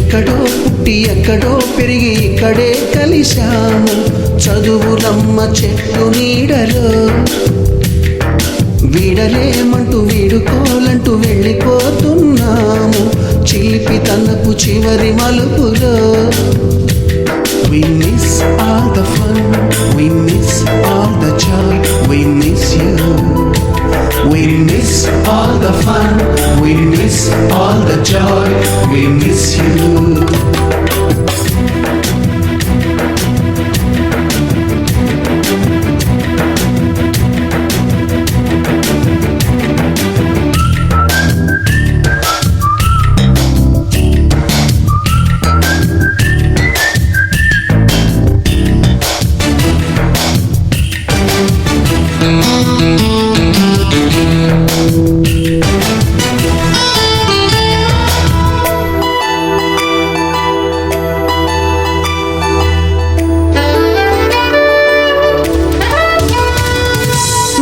ఎక్కడో పుట్టి ఎక్కడో పెరిగి ఇక్కడే కలిశాము చదువులమ్మ చెట్టు నీడలో వీడలేమంటూ వీడుకోలంటూ వెళ్ళిపోతున్నాము చిలిపి తనపు చివరి మలుపులో We miss all the fun, we miss all the joy, we miss you. We miss all the fun, we miss all the joy, we miss you.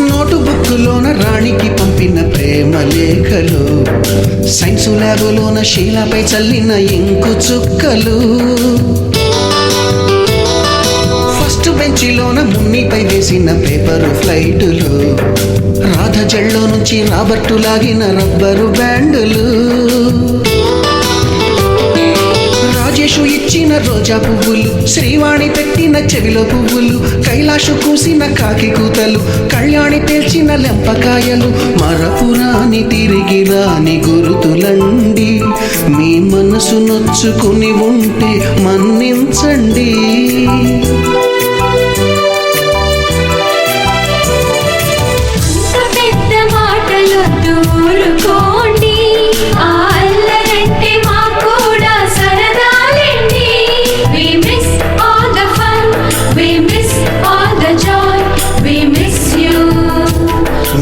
నోటుబుక్కులోన రాణికి పంపిన ప్రేమ లేఖలు సైన్స్ ల్యాబులోన శీలపై చల్లిన ఇంకు చుక్కలు ఫస్ట్ బెంచిలోన మున్నిపై వేసిన పేపరు ఫ్లైటులు రాధ జల్లో నుంచి రాబర్టు లాగిన rubber బ్యాండులు Rajesh ఇచ్చిన రోజా పువ్వులు శ్రీవాణి పెట్టిన చెవిలో పువ్వులు కైలాషు కూసిన కాకి కూతలు కళ్యాణి పేల్చిన లెంపకాయలు మరపురాని తిరిగి రాని గురుతులండి మీ మనసు నొచ్చుకుని ఉంటే మన్నించండి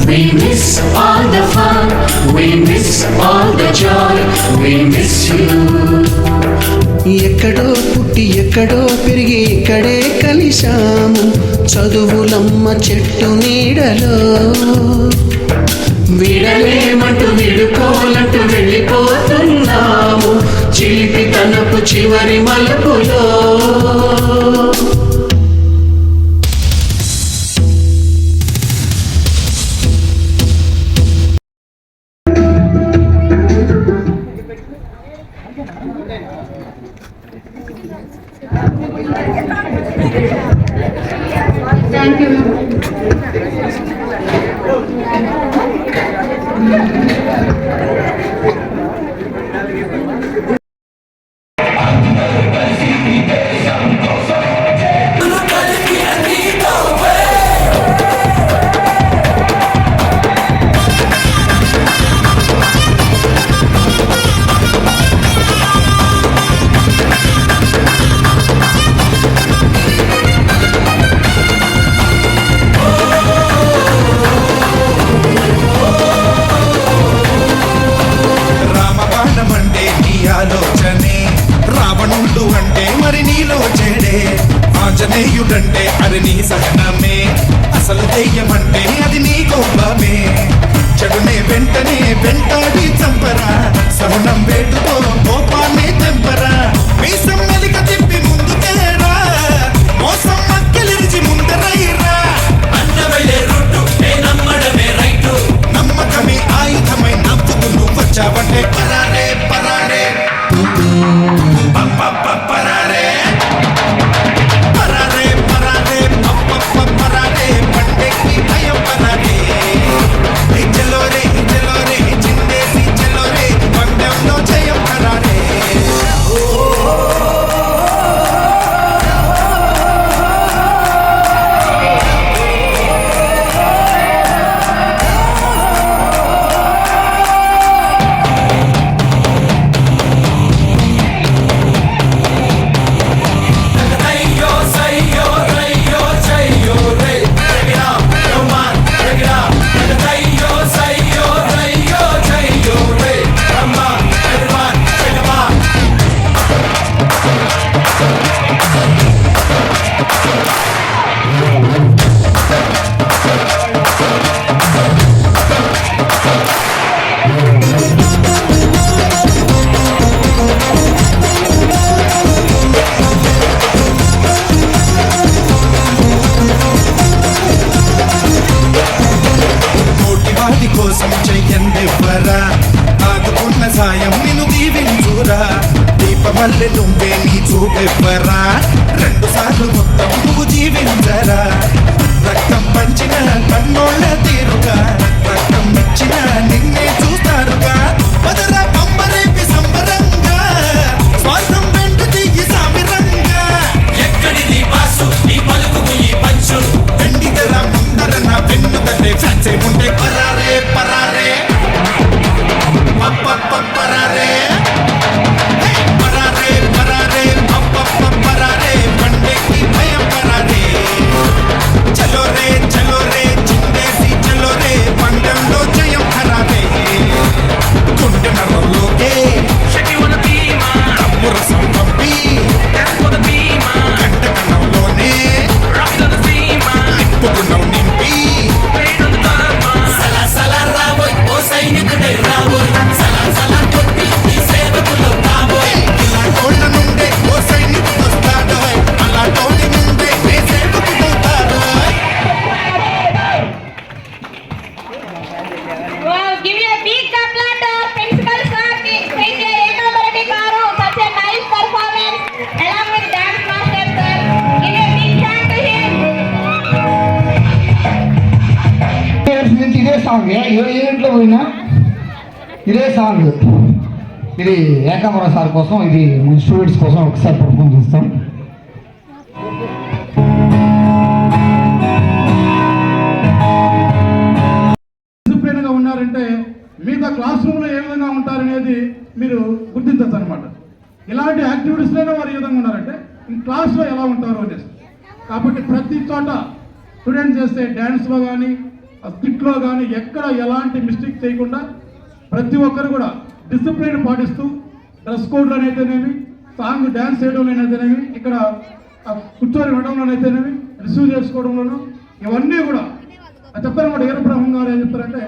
We miss all the fun, we miss all the joy, we miss you. ఎక్కడో పుట్టి ఎక్కడో పెరిగి ఇక్కడే కలిశాము చదువులమ్మ చెట్టు నీడలో వీడలేమంటూ వీడుకోలంటూ వెళ్ళిపోతున్నాము చిలిపి తనపు చివరి మలుపులో Thank you. రావణుడు అంటే మరి నీలో చెడే ఆంజనేయుడంటే అది నీ సహనమే అసలు దెయ్యమంటే అది నీ కోపమే చెడునే వెంటనే వెంటాడి చంపరా సహనం వేటుతో కోపాన్ని తెంపరా మీసం మెలిక తిప్పి ముందుకేరా మోసం మక్కెలిరిచి ముందరైరా అన్నవైలే రూటు నమ్మడమే రైటు నమ్మకమే ఆయుధమై నవ్వుతూ నువ్వు వచ్చావంటే పరారే పరారే పరారే పరారే పరారే పరారే పండేకి భయం పరారే చెలోరే చెలోరే చిందేసి చెలోరే పందెంలో జయం పరారే మల్లె నువ్వే నీ చూపెవ్వరా 2 సార్లు మొత్తం నువ్వు జీవించరా రక్తం పంచిన కన్నోళ్ళ తీరుగా రక్తం ఇచ్చిన నిన్నే చూస్తారుగా వదరా పంబరేపి సంబరంగా స్వార్థం వెంట దిగి సామిరంగా ఎక్కడిది బాసు నీ పలుకుకు ఈ పంచు వెండిదర ముందర నా వెన్నుదటే చచ్చే ఉంటే పరారే పరారే పరారే పరారే పరారే పరారే పండేకి భయం పరారే చలో రే చిందేసి చలో రే పండెంలో జయం ఖరారే గుండె నరంలోకే శక్తివన భీమా తమ్ము రసం పంపి తెరపద భీమా గంట కన్నంలోనే రక్తద సీమా నింపుకున్నావు నింపి వేడును ధర్మా సలా సలా రాబోయ్ ఓ సైనికుడే రాబోయ్ సలా సలా కొట్టి ఈ సేవకులు కాబోయ్ ఇలా కోళ్ళ నుండే ఓ సైనికుడు వస్తాడు అలా తోటి నుండే ఏ సేవకుడు అవుతాడు Wow, give me a big applause to our principal sir, K.J. Ekabareddy garu. Such a nice performance along with dance master sir. Give a big hand to him. Years నుంచి ఇదే సాంగ్ ఏ ఈవెంట్లో పోయినా ఇదే సాంగ్. ఇది Ekambaram sir కోసం, ఇది మన students కోసం ఒకసారి పర్ఫామ్ చేస్తాం. డిసిప్లిన్గా ఉన్నారంటే మిగతా క్లాస్ రూమ్లో ఏ విధంగా ఉంటారనేది మీరు గుర్తించచ్చు అనమాట. ఇలాంటి యాక్టివిటీస్లోనే వారు ఏ విధంగా ఉన్నారంటే క్లాస్లో ఎలా ఉంటారు అనేసి. కాబట్టి ప్రతి చోట స్టూడెంట్స్ చేస్తే డ్యాన్స్లో కానీ స్కిట్లో కానీ ఎక్కడ ఎలాంటి మిస్టేక్ చేయకుండా ప్రతి ఒక్కరు కూడా డిసిప్లిన్ పాటిస్తూ డ్రెస్ కోడ్లు అయితేనేమి, సాంగ్ డ్యాన్స్ చేయడంలోనైతేనేమి, ఇక్కడ కూర్చొని వినడంలోనైతేనేమి, రిసీవ్ చేసుకోవడంలోనూ ఇవన్నీ కూడా చెప్తారన్నమాట. ఈరబ్రహ్మం గారు ఏం చెప్తారంటే,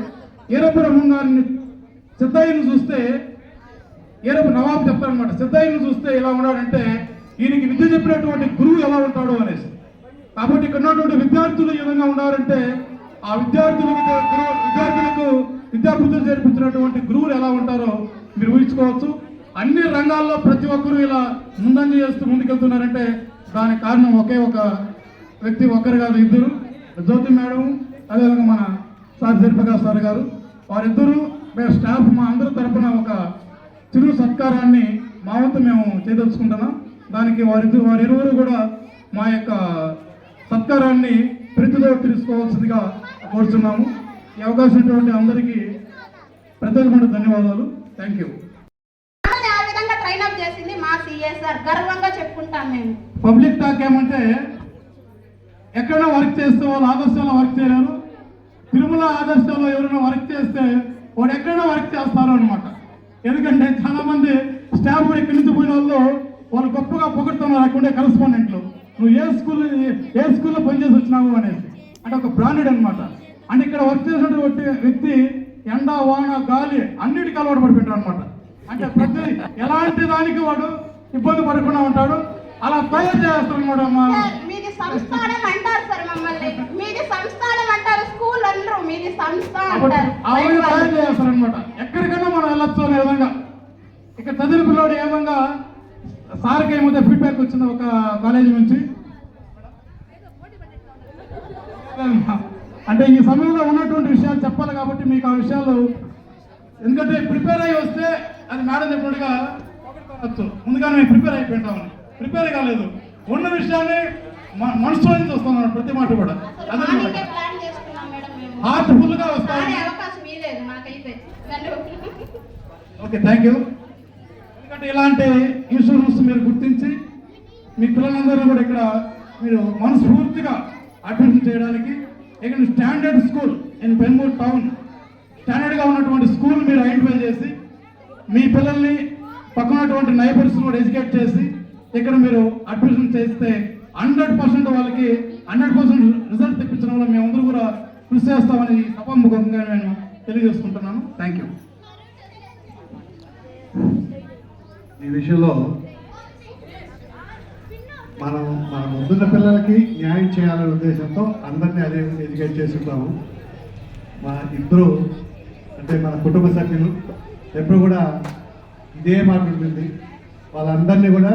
ఈరబ్రహ్మం గారిని సిద్ధయ్యను చూస్తే నవాబు చెప్తారనమాట, సిద్ధయ్యను చూస్తే ఎలా ఉన్నాడంటే ఈయనకి విద్య చెప్పినటువంటి గురువు ఎలా ఉంటాడో అనేసి. కాబట్టి ఇక్కడ ఉన్నటువంటి విద్యార్థులు ఏ విధంగా ఉన్నారంటే ఆ విద్యార్థులకు విద్యాబుద్ధులు చేర్పించినటువంటి గురువులు ఎలా ఉంటారో మీరు ఊహించుకోవచ్చు. అన్ని రంగాల్లో ప్రతి ఒక్కరూ ఇలా ముందంజ చేస్తూ ముందుకెళ్తున్నారంటే దానికి కారణం ఒకే ఒక వ్యక్తి, ఒక్కరు కాదు, ఇద్దరు, జ్యోతి మేడం అదేవిధంగా మన సార్ జయప్రకాష్ సార్ గారు. వారిద్దరూ మేము స్టాఫ్ మా అందరి తరఫున ఒక చిరు సత్కారాన్ని మా వంతు మేము చేయదలుచుకుంటున్నాం. దానికి వారిరువురు కూడా మా యొక్క సత్కారాన్ని ప్రీతితో తీసుకోవాల్సిందిగా కోరుతున్నాము. ఈ అవకాశం ఇచ్చినటువంటి అందరికీ ప్రత్యేకమైన ధన్యవాదాలు. Thank you. మమ్మల్ని ఆ విధంగా ట్రైన్ అప్ చేసింది మా సిఎస్ఆర్. గర్వంగా చెప్పుకుంటాం మేము. పబ్లిక్ టాక్ ఏమంటే ఎక్కడైనా వర్క్ చేస్తే వాళ్ళు ఆదర్శంలో వర్క్ చేయలేరు. తిరుమల ఆదర్శంలో ఎవరైనా వర్క్ చేస్తే వాడు ఎక్కడైనా వర్క్ చేస్తారు అనమాట. ఎందుకంటే చాలా మంది స్టాఫ్ కూడా ఇక్కడి నుంచి పోయిన వాళ్ళు గొప్పగా పొగడుతున్నారు అక్కడే కరెస్పాండెంట్లు. నువ్వు ఏ స్కూల్లో పనిచేసి వచ్చినావు అనేసి, అంటే ఒక బ్రాండెడ్ అనమాట. అంటే ఇక్కడ వర్క్ చేసినటువంటి వ్యక్తి ఎండ వాన గాలి అన్నిటికీ అలవాటు పడిపోయింటాడు అనమాట. అంటే ప్రతి ఎలాంటి దానికి వాడు ఇబ్బంది పడకుండా ఉంటాడు. అలా తయారు చేస్తారు అనమాట. మీది సంస్థానం అంటారు సార్, మమ్మల్ని మీది సంస్థానం అంటారు, స్కూల్ అనరు, మీది సంస్థ అంటారు. అవన్నీ తయారు చేస్తారు అనమాట. ఎక్కడికైనా మనం వెళ్ళొచ్చు అనే విధంగా. ఇక్కడ చదివిన పిల్లవాడు ఏ విధంగా సార్కి ఏమైతే ఫీడ్బ్యాక్ వచ్చింది ఒక కాలేజీ నుంచి, అంటే ఈ సమయంలో ఉన్నటువంటి విషయాలు చెప్పాలి కాబట్టి మీకు ఆ విషయాలు, ఎందుకంటే ప్రిపేర్ అయ్యి వస్తే అది మేడం చెప్పినట్టుగా పొగడుకోవచ్చు. ముందుగానే మేము ప్రిపేర్ అయిపోయింటామని. ప్రిపేర్ కాలేదు, ఉన్న విషయాన్ని మనసులో నుంచి వస్తున్నాం ప్రతి మాట కూడా. అదే ప్లాన్ చేసుకున్నాం మేడం మేము. హార్ట్ఫుల్ గా వస్తాయి. అవకాశం ఇవ్వలేదు నాకైతే. Okay, thank you. ఎందుకంటే ఇలాంటి ఇన్సూరెన్స్ మీరు గుర్తించి మీ పిల్లలందరూ కూడా ఇక్కడ మీరు మనస్ఫూర్తిగా అడ్మిషన్ చేయడానికి ఇక్కడ స్టాండర్డ్ స్కూల్ ఇన్ పెన్మూర్ టౌన్, స్టాండర్డ్గా ఉన్నటువంటి స్కూల్ మీరు ఐడెంటిఫై చేసి మీ పిల్లల్ని పక్కనటువంటి నైబర్స్ కూడా ఎడ్యుకేట్ చేసి ఇక్కడ మీరు అడ్మిషన్ చేస్తే 100% వాళ్ళకి 100% రిజల్ట్ తెప్పించడంలో మేమందరూ కూడా కృషి చేస్తామని సభాముఖంగా నేను తెలియజేసుకుంటున్నాను. Thank you. ఈ విషయంలో మనం మన ముందున్న పిల్లలకి న్యాయం చేయాలనే ఉద్దేశంతో అందరినీ అదే ఎడ్యుకేట్ చేస్తున్నాము. మా ఇద్దరు అంటే మన కుటుంబ సభ్యులు ఎప్పుడు కూడా ఇదే మాట ఉంటుంది, వాళ్ళందరినీ కూడా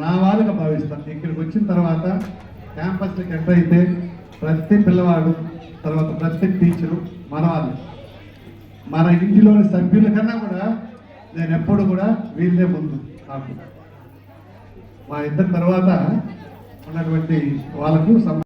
నా వాళ్ళగా భావిస్తాను. ఇక్కడికి వచ్చిన తర్వాత క్యాంపస్కి ఎంటర్ అయితే ప్రతి పిల్లవాడు, తర్వాత ప్రతి టీచరు మన వాళ్ళు. మన ఇంటిలోని సభ్యుల కన్నా కూడా నేను ఎప్పుడు కూడా వీళ్ళే ముందు. నాకు మా ఇద్దరి తర్వాత ఉన్నటువంటి వాళ్ళకు